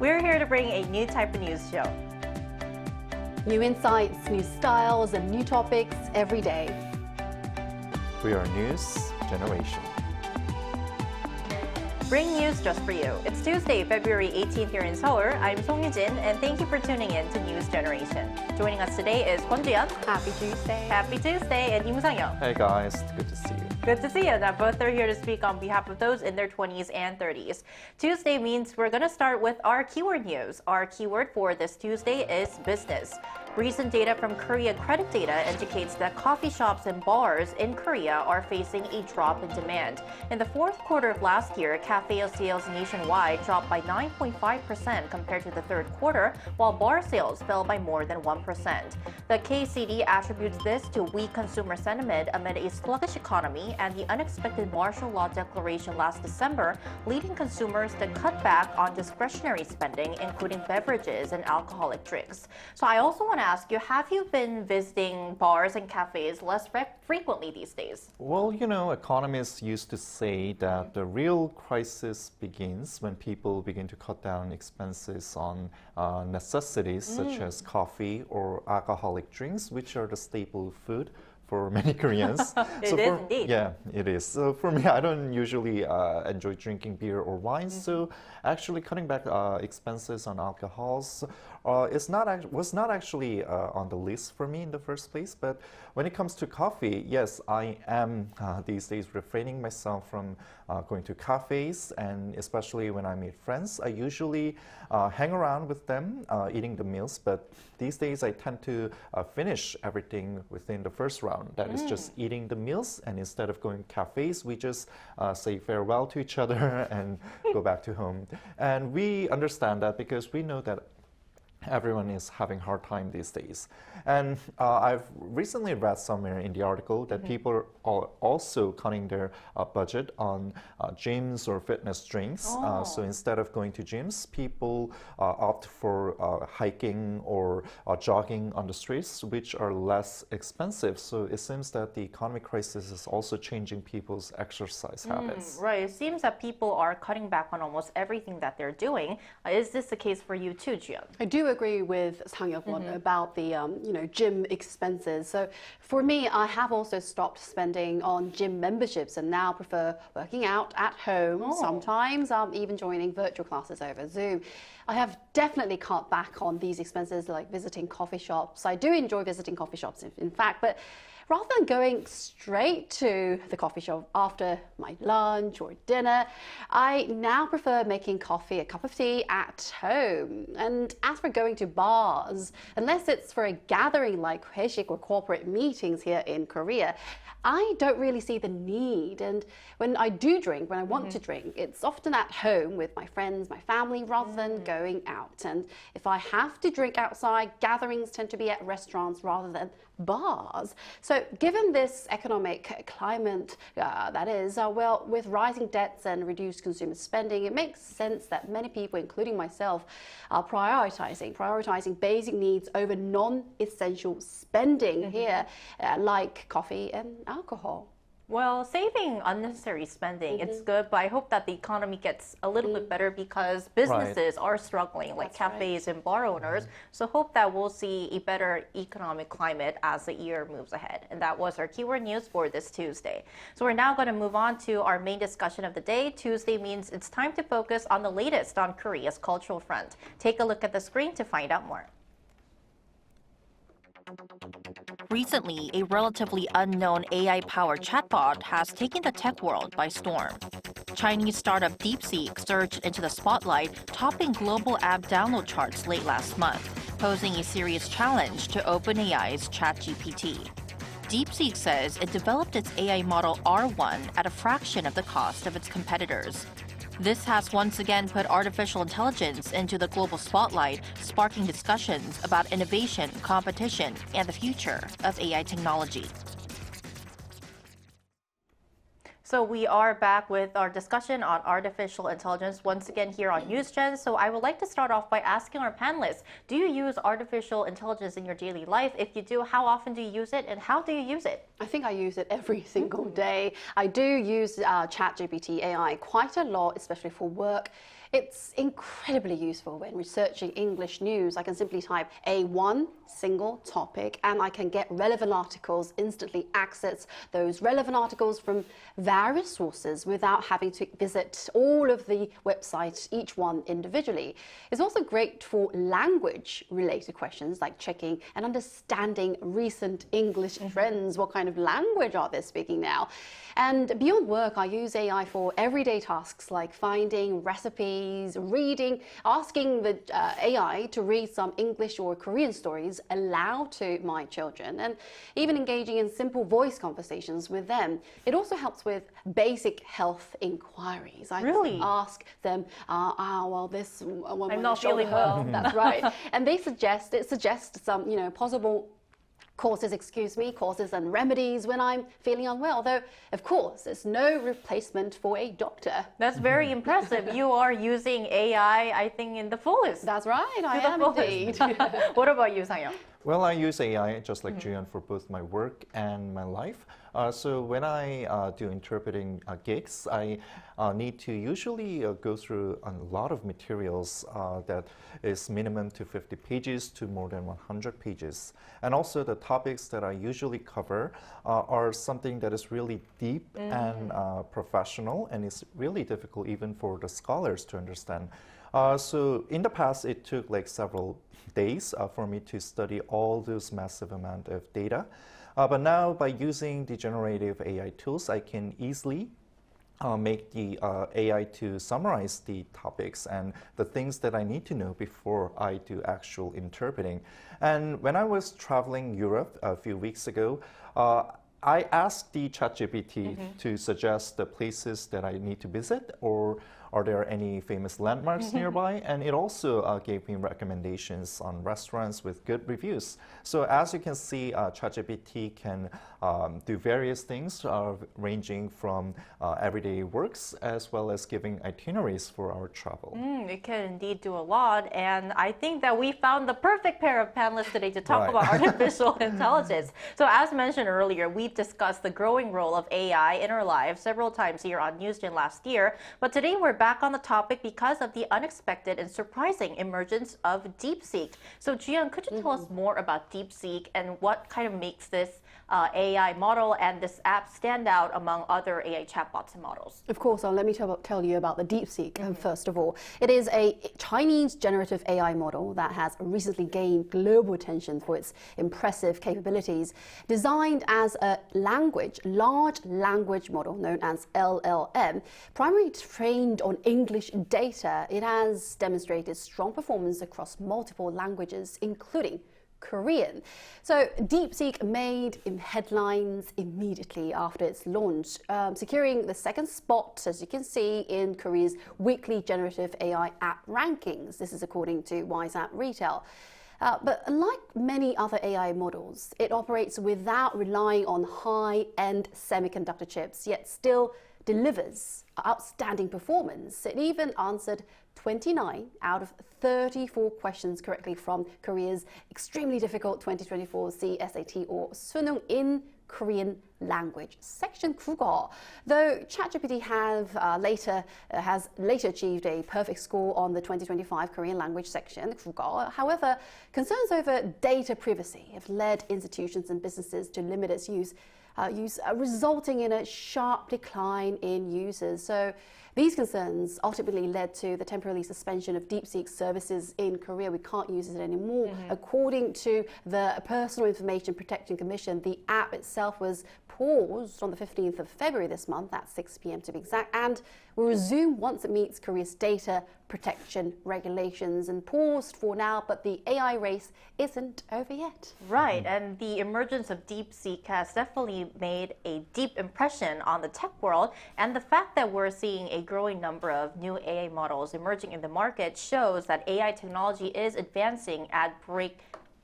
We're here to bring a new type of news show. New insights, new styles, and new topics every day. We are News Generation. Bring news just for you. It's Tuesday, February 18th here in Seoul. I'm Song Yujin, and thank you for tuning in to News Generation. Joining us today is Kwon Ji-yeon. Happy Tuesday. Happy Tuesday, and Im Sang-yeon. Hey guys, good to see you. Good to see you. Now, both are here to speak on behalf of those in their 20s and 30s. Tuesday means we're going to start with our keyword news. Our keyword for this Tuesday is business. Recent data from Korea Credit Data indicates that coffee shops and bars in Korea are facing a drop in demand. In the fourth quarter of last year, cafe sales nationwide dropped by 9.5% compared to the third quarter, while bar sales fell by more than 1%. The KCD attributes this to weak consumer sentiment amid a sluggish economy and the unexpected martial law declaration last December, leading consumers to cut back on discretionary spending, including beverages and alcoholic drinks. So I also want to ask you, have you been visiting bars and cafes less frequently these days? Well, you know, economists used to say that the real crisis begins when people begin to cut down expenses on necessities such as coffee or alcoholic drinks, which are the staple food for many Koreans. It is indeed. Yeah, it is. So for me, I don't usually enjoy drinking beer or wine. So actually cutting back expenses on alcohols was not actually on the list for me in the first place. But when it comes to coffee, yes, I am these days refraining myself from going to cafes, and especially when I meet friends, I usually hang around with them eating the meals. But these days, I tend to finish everything within the first round. That is just eating the meals, and instead of going to cafes, we just say farewell to each other and go back to home. And we understand that because we know that everyone is having a hard time these days. And I've recently read somewhere in the article that people are also cutting their budget on gyms or fitness drinks. So instead of going to gyms, people opt for hiking or jogging on the streets, which are less expensive. So it seems that the economic crisis is also changing people's exercise habits. Right. It seems that people are cutting back on almost everything that they're doing. Is this the case for you too, Ji-yeon? I do agree with Sang-yeon about the gym expenses. So for me, I have also stopped spending on gym memberships and now prefer working out at home. Sometimes I'm even joining virtual classes over Zoom. I have definitely cut back on these expenses like visiting coffee shops. I do enjoy visiting coffee shops, in fact, but rather than going straight to the coffee shop after my lunch or dinner, I now prefer making coffee, a cup of tea at home. And as for going to bars, unless it's for a gathering like 회식 or corporate meetings here in Korea, I don't really see the need. And when I do drink, when I want to drink, it's often at home with my friends, my family, rather than going out. And if I have to drink outside, gatherings tend to be at restaurants rather than bars. So given this economic climate, well, with rising debts and reduced consumer spending, it makes sense that many people, including myself, are prioritizing basic needs over non-essential spending here, like coffee and alcohol. Well, saving unnecessary spending, it's good, but I hope that the economy gets a little bit better because businesses are struggling, like cafes and bar owners. So hope that we'll see a better economic climate as the year moves ahead. And that was our keyword news for this Tuesday. So we're now going to move on to our main discussion of the day. Tuesday means it's time to focus on the latest on Korea's cultural front. Take a look at the screen to find out more. Recently, a relatively unknown AI-powered chatbot has taken the tech world by storm. Chinese startup DeepSeek surged into the spotlight, topping global app download charts late last month, posing a serious challenge to OpenAI's ChatGPT. DeepSeek says it developed its AI model R1 at a fraction of the cost of its competitors. This has once again put artificial intelligence into the global spotlight, sparking discussions about innovation, competition, and the future of AI technology. So we are back with our discussion on artificial intelligence once again here on NewsGen. So I would like to start off by asking our panelists, do you use artificial intelligence in your daily life? If you do, how often do you use it and how do you use it? I think I use it every single day. I do use ChatGPT AI quite a lot, especially for work. It's incredibly useful when researching English news. I can simply type one single topic and I can get relevant articles, instantly access those relevant articles from various sources without having to visit all of the websites, each one individually. It's also great for language-related questions like checking and understanding recent English trends. What kind of language are they speaking now? And beyond work, I use AI for everyday tasks like finding recipes, reading, asking the AI to read some English or Korean stories aloud to my children, and even engaging in simple voice conversations with them. It also helps with basic health inquiries. I Really? ask them, well, this I'm not feeling well. That's right. And it suggests some, possible courses and remedies when I'm feeling unwell. Though, of course, there's no replacement for a doctor. That's very impressive. You are using AI, I think, in the fullest. That's right, I the am fullest. indeed. What about you, Sang-yeon? Well, I use AI just like Jian for both my work and my life. So when I do interpreting gigs, I need to usually go through a lot of materials that is minimum to 50 pages to more than 100 pages. And also the topics that I usually cover are something that is really deep and professional, and it's really difficult even for the scholars to understand. So in the past, it took like several days for me to study all those massive amount of data. But now, by using the generative AI tools, I can easily make the AI to summarize the topics and the things that I need to know before I do actual interpreting. And when I was traveling Europe a few weeks ago, I asked the ChatGPT to suggest the places that I need to visit, or are there any famous landmarks nearby? And it also gave me recommendations on restaurants with good reviews. So as you can see, ChatGPT can do various things ranging from everyday works as well as giving itineraries for our travel. It can indeed do a lot, and I think that we found the perfect pair of panelists today to talk about artificial intelligence. So as mentioned earlier, we've discussed the growing role of AI in our lives several times here on Newsgen last year, but today we're back on the topic because of the unexpected and surprising emergence of DeepSeek. So Jian, could you tell us more about DeepSeek and what kind of makes this AI model and this app stand out among other AI chatbots and models? Of course, let me tell you about the DeepSeek first of all. It is a Chinese generative AI model that has recently gained global attention for its impressive capabilities. Designed as a large language model known as LLM, primarily trained on English data, it has demonstrated strong performance across multiple languages, including Korean. So DeepSeek made headlines immediately after its launch, securing the second spot, as you can see, in Korea's weekly generative AI app rankings. This is according to WiseApp Retail. But unlike many other AI models, it operates without relying on high-end semiconductor chips, yet still delivers outstanding performance. It even answered 29 out of 34 questions correctly from Korea's extremely difficult 2024 CSAT or Sunung in Korean language section 국어. Though ChatGPT has later achieved a perfect score on the 2025 Korean language section 국어. However, concerns over data privacy have led institutions and businesses to limit its use, resulting in a sharp decline in users. So these concerns ultimately led to the temporary suspension of DeepSeek services in Korea. We can't use it anymore. According to the Personal Information Protection Commission, the app itself was paused on the 15th of February this month, at 6 p.m. to be exact, and will resume once it meets Korea's data protection regulations, and paused for now, but the AI race isn't over yet. Right, and the emergence of DeepSeek has definitely made a deep impression on the tech world, and the fact that we're seeing a growing number of new AI models emerging in the market shows that AI technology is advancing at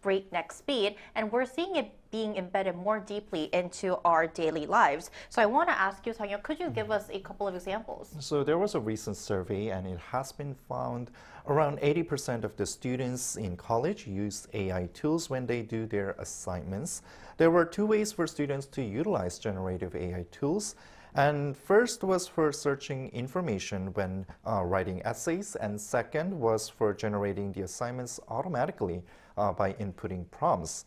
breakneck speed, and we're seeing it being embedded more deeply into our daily lives. So I want to ask you, Sang-yeon, could you give us a couple of examples? So there was a recent survey, and it has been found around 80% of the students in college use AI tools when they do their assignments. There were two ways for students to utilize generative AI tools. And first was for searching information when writing essays, and second was for generating the assignments automatically by inputting prompts.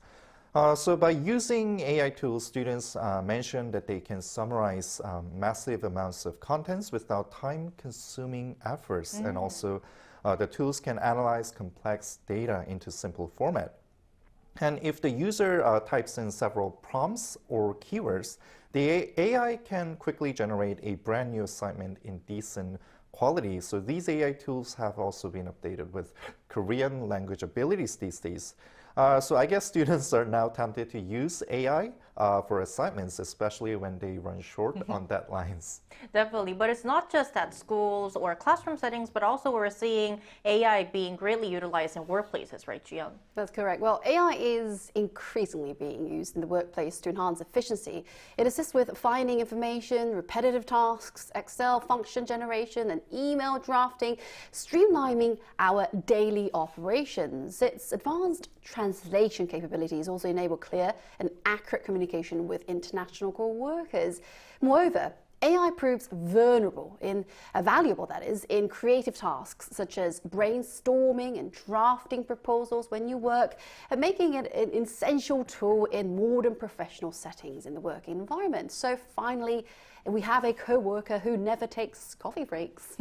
So by using AI tools, students mentioned that they can summarize massive amounts of contents without time-consuming efforts, and also the tools can analyze complex data into simple format. And if the user types in several prompts or keywords, the AI can quickly generate a brand new assignment in decent quality. So these AI tools have also been updated with Korean language abilities these days. So I guess students are now tempted to use AI for assignments, especially when they run short on deadlines. Definitely, but it's not just at schools or classroom settings, but also we're seeing AI being greatly utilized in workplaces, right, Jiyoung? That's correct. Well, AI is increasingly being used in the workplace to enhance efficiency. It assists with finding information, repetitive tasks, Excel function generation, and email drafting, streamlining our daily operations. Its advanced translation capabilities also enable clear and accurate communication with international co-workers. Moreover, AI proves valuable that is, in creative tasks such as brainstorming and drafting proposals when you work, and making it an essential tool in modern professional settings in the working environment. So finally, we have a co-worker who never takes coffee breaks.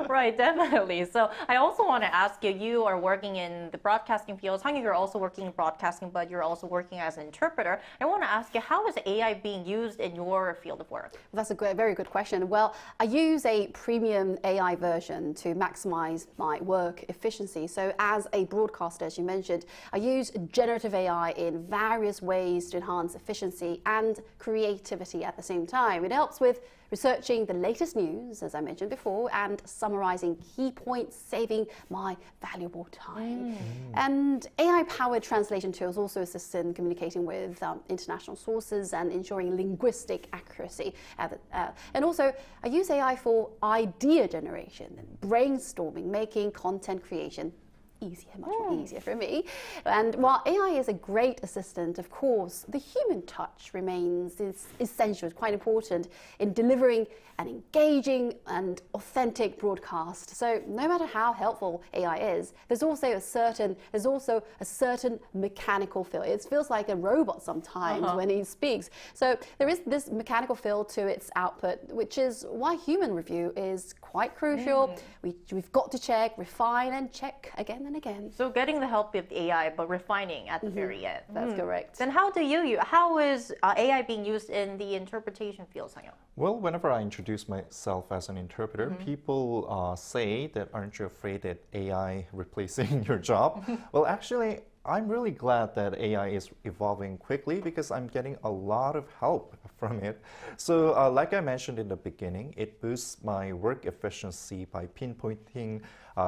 Right, definitely. So I also want to ask you, you are working in the broadcasting field. Sang-yu, you're also working in broadcasting, but you're also working as an interpreter. I want to ask you, how is AI being used in your field of work? That's a very good question. Well, I use a premium AI version to maximize my work efficiency. So as a broadcaster, as you mentioned, I use generative AI in various ways to enhance efficiency and creativity at the same time. It helps with researching the latest news, as I mentioned before, and summarizing key points, saving my valuable time. And AI-powered translation tools also assist in communicating with international sources and ensuring linguistic accuracy. And also, I use AI for idea generation and brainstorming, making content creation much more easier for me. And while AI is a great assistant, of course, the human touch remains essential, it's quite important in delivering an engaging and authentic broadcast. So no matter how helpful AI is, there's also a certain mechanical feel. It feels like a robot sometimes when he speaks. So there is this mechanical feel to its output, which is why human review is quite crucial. We've got to check, refine, and check again and again. So getting the help of AI, but refining at the very end. That's correct. Then how is AI being used in the interpretation field, Sang-yu? Well, whenever I introduce myself as an interpreter, people say that, aren't you afraid that AI replacing your job? Well, actually, I'm really glad that AI is evolving quickly because I'm getting a lot of help from it. So like I mentioned in the beginning, it boosts my work efficiency by pinpointing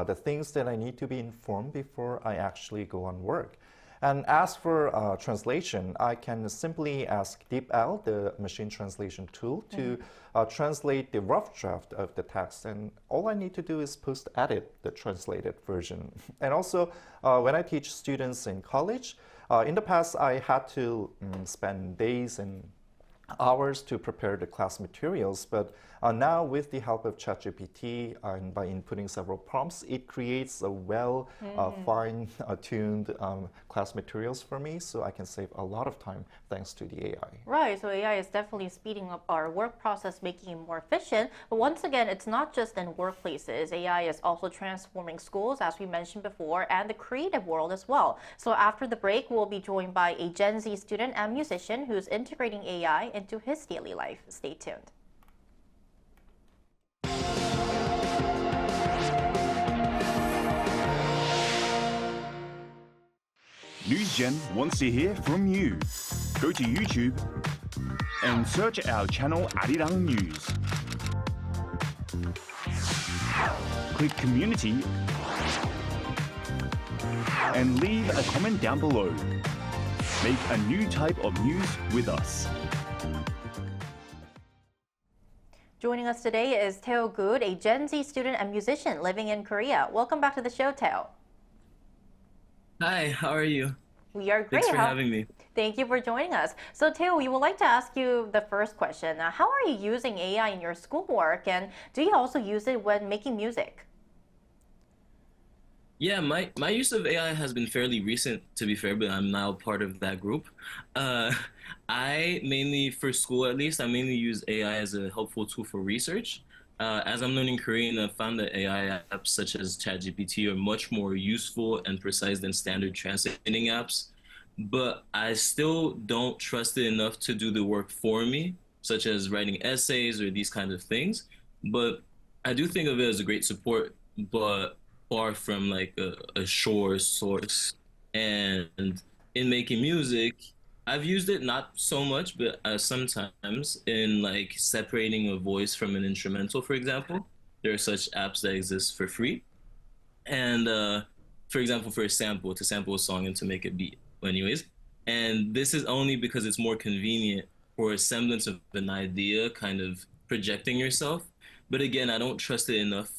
the things that I need to be informed before I actually go on work. And as for translation, I can simply ask DeepL, the machine translation tool, to translate the rough draft of the text. And all I need to do is post-edit the translated version. And also, when I teach students in college, in the past, I had to spend days and hours to prepare the class materials, but now with the help of ChatGPT and by inputting several prompts, it creates a fine-tuned class materials for me, so I can save a lot of time thanks to the AI. Right, so AI is definitely speeding up our work process, making it more efficient. But once again, it's not just in workplaces. AI is also transforming schools, as we mentioned before, and the creative world as well. So after the break, we'll be joined by a Gen Z student and musician who's integrating AI into his daily life. Stay tuned. NewsGen wants to hear from you. Go to YouTube and search our channel Arirang.News. Click Community and leave a comment down below. Make a new type of news with us. Joining us today is Tae Good, a Gen Z student and musician living in Korea. Welcome back to the show, Tae. Hi, how are you? We are great. Thanks for having me. Thank you for joining us. So, Theo, we would like to ask you the first question. How are you using AI in your schoolwork, and do you also use it when making music? Yeah, my use of AI has been fairly recent, to be fair, but I'm now part of that group. I mainly, for school at least, I mainly use AI as a helpful tool for research. As I'm learning Korean, I've found that AI apps such as ChatGPT are much more useful and precise than standard translating apps. But I still don't trust it enough to do the work for me, such as writing essays or these kinds of things. But I do think of it as a great support, but far from like a sure source. And in making music, I've used it not so much, but sometimes in like separating a voice from an instrumental, for example. There are such apps that exist for free. And for example, for a sample, to sample a song and to make a beat, anyways. And this is only because it's more convenient for a semblance of an idea, kind of projecting yourself. But again, I don't trust it enough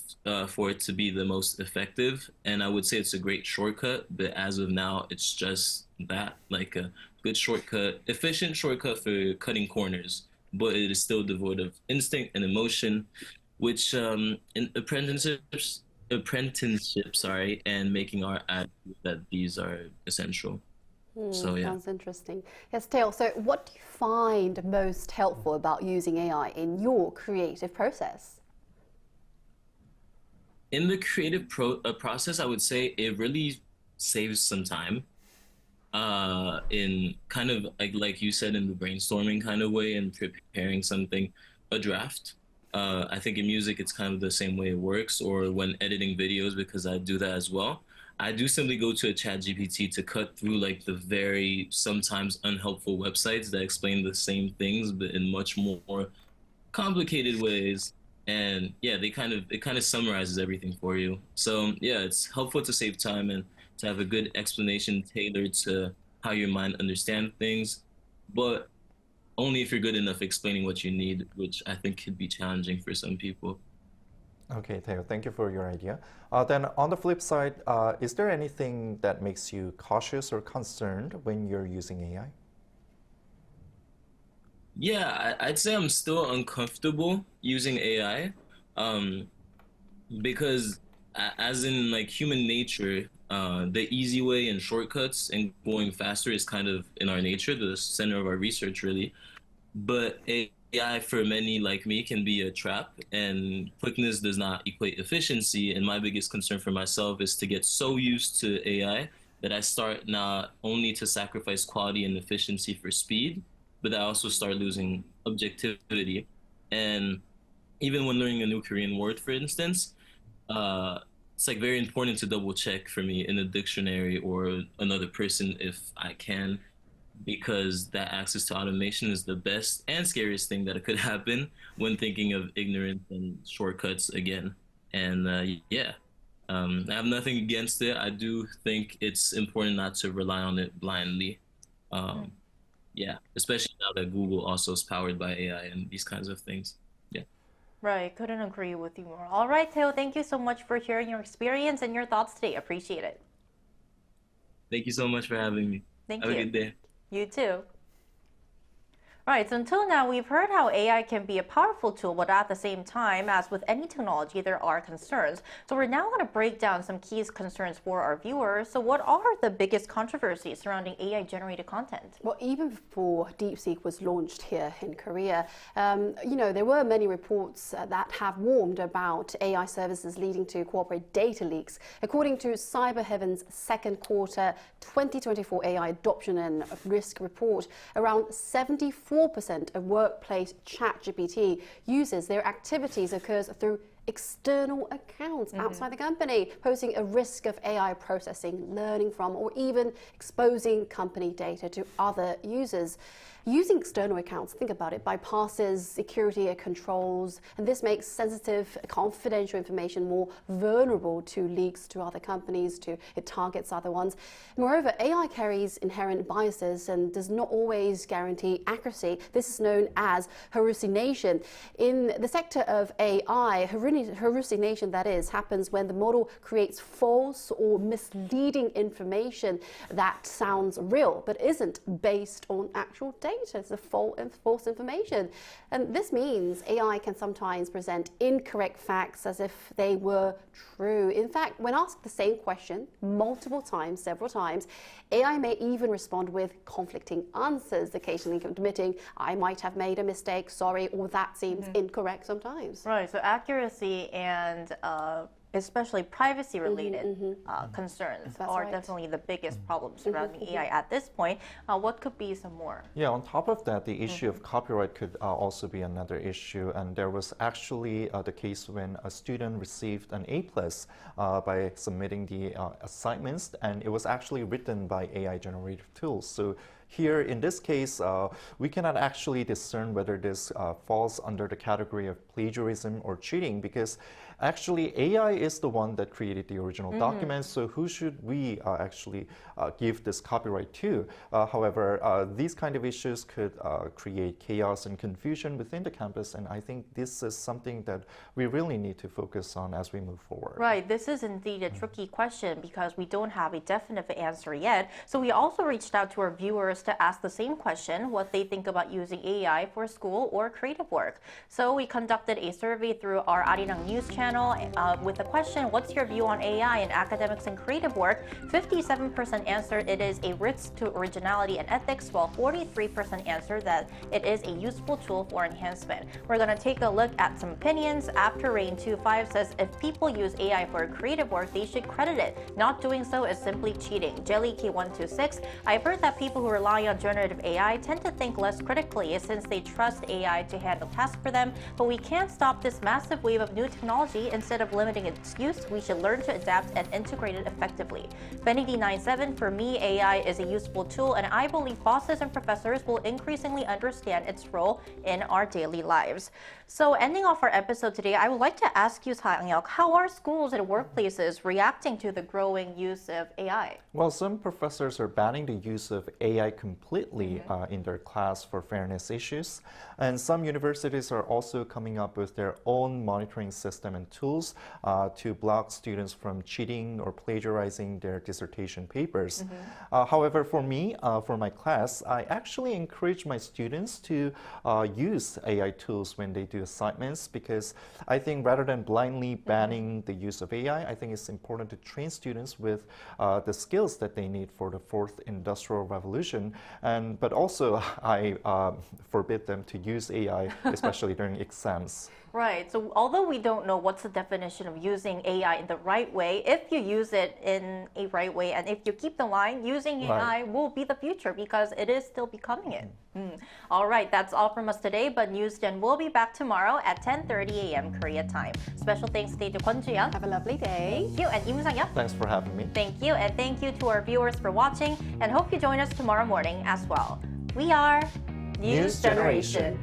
for it to be the most effective. And I would say it's a great shortcut, but as of now, it's just that, like a good shortcut, efficient shortcut for cutting corners. But it is still devoid of instinct and emotion, which in apprenticeships, and making art, I believe that these are essential. So yeah. Sounds interesting. Yes, Theo, so what do you find most helpful about using AI in your creative process? In the creative process, I would say it really saves some time in kind of like you said, in the brainstorming kind of way and preparing something, a draft. I think in music, it's kind of the same way it works, or when editing videos, because I do that as well. I do simply go to a ChatGPT to cut through like the very sometimes unhelpful websites that explain the same things, but in much more complicated ways. And yeah, it kind of summarizes everything for you. So yeah, it's helpful to save time and to have a good explanation tailored to how your mind understands things, but only if you're good enough explaining what you need, which I think could be challenging for some people. Okay, Theo, thank you for your idea. Then on the flip side, is there anything that makes you cautious or concerned when you're using AI? Yeah, I'd say I'm still uncomfortable using AI because as in like human nature, the easy way and shortcuts and going faster is kind of in our nature, the center of our research really. But AI for many like me can be a trap, and quickness does not equate efficiency. And my biggest concern for myself is to get so used to AI that I start not only to sacrifice quality and efficiency for speed, but I also start losing objectivity. And even when learning a new Korean word, for instance, it's like very important to double check for me in a dictionary or another person if I can, because that access to automation is the best and scariest thing that could happen when thinking of ignorance and shortcuts again. And yeah, I have nothing against it. I do think it's important not to rely on it blindly. Yeah, especially now that Google also is powered by AI and these kinds of things. Yeah. Right, couldn't agree with you more. All right, Theo, thank you so much for sharing your experience and your thoughts today. Appreciate it. Thank you so much for having me. Thank you. you. Have a good day. You too. All right, so until now, we've heard how AI can be a powerful tool, but at the same time, as with any technology, there are concerns. So we're now going to break down some key concerns for our viewers. So what are the biggest controversies surrounding AI-generated content? Well, even before DeepSeek was launched here in Korea, there were many reports that have warned about AI services leading to corporate data leaks. According to CyberHeaven's second quarter 2024 AI adoption and risk report, around 74% of workplace ChatGPT users, their activities occurs through external accounts outside the company, posing a risk of AI processing, learning from, or even exposing company data to other users. Using external accounts, think about it, bypasses security controls, and this makes sensitive, confidential information more vulnerable to leaks to other companies, it targets other ones. Moreover, AI carries inherent biases and does not always guarantee accuracy. This is known as hallucination. In the sector of AI, hallucination that is happens when the model creates false or misleading information that sounds real but isn't based on actual data. It's a false information. And this means AI can sometimes present incorrect facts as if they were true. In fact, when asked the same question multiple times, several times, AI may even respond with conflicting answers, occasionally admitting, I might have made a mistake, sorry, or that seems incorrect sometimes. Right, so accuracy and especially privacy-related concerns are definitely the biggest problems surrounding AI at this point. What could be some more? Yeah, on top of that, the issue of copyright could also be another issue. And there was actually the case when a student received an A+ by submitting the assignments, and it was actually written by AI-generated tools. So here, in this case, we cannot actually discern whether this falls under the category of plagiarism or cheating, because actually AI is the one that created the original document, so who should we actually give this copyright to? However, these kind of issues could create chaos and confusion within the campus, and I think this is something that we really need to focus on as we move forward. Right, this is indeed a tricky question because we don't have a definite answer yet. So we also reached out to our viewers to ask the same question, what they think about using AI for school or creative work. So we conducted a survey through our Arirang channel with the question, what's your view on AI in academics and creative work? 57% answered it is a risk to originality and ethics, while 43% answered that it is a useful tool for enhancement. We're going to take a look at some opinions. After Rain25 says if people use AI for creative work, they should credit it. Not doing so is simply cheating. JellyK126, I've heard that people who rely on generative AI tend to think less critically since they trust AI to handle tasks for them, but we can't stop this massive wave of new technology. Instead of limiting its use, we should learn to adapt and integrate it effectively. BennyD97, for me, AI is a useful tool, and I believe bosses and professors will increasingly understand its role in our daily lives. So ending off our episode today, I would like to ask you, Sang-Hyuk, how are schools and workplaces reacting to the growing use of AI? Well, some professors are banning the use of AI completely in their class for fairness issues. And some universities are also coming up with their own monitoring system and tools to block students from cheating or plagiarizing their dissertation papers. However, for me, for my class, I actually encourage my students to use AI tools when they do assignments, because I think rather than blindly banning the use of AI, I think it's important to train students with the skills that they need for the fourth industrial revolution. But also, I forbid them to use AI, especially during exams. Right. So although we don't know what's the definition of using AI in the right way, if you use it in a right way and if you keep the line, using AI will be the future because it is still becoming it. All right, that's all from us today, but NewsGen will be back tomorrow at 10:30 a.m. Korea time. Special thanks today to Kwon Ju-young. Have a lovely day. Thank you. And Im Sang-hyuk. Thanks for having me. Thank you. And thank you to our viewers for watching, and hope you join us tomorrow morning as well. We are News Generation.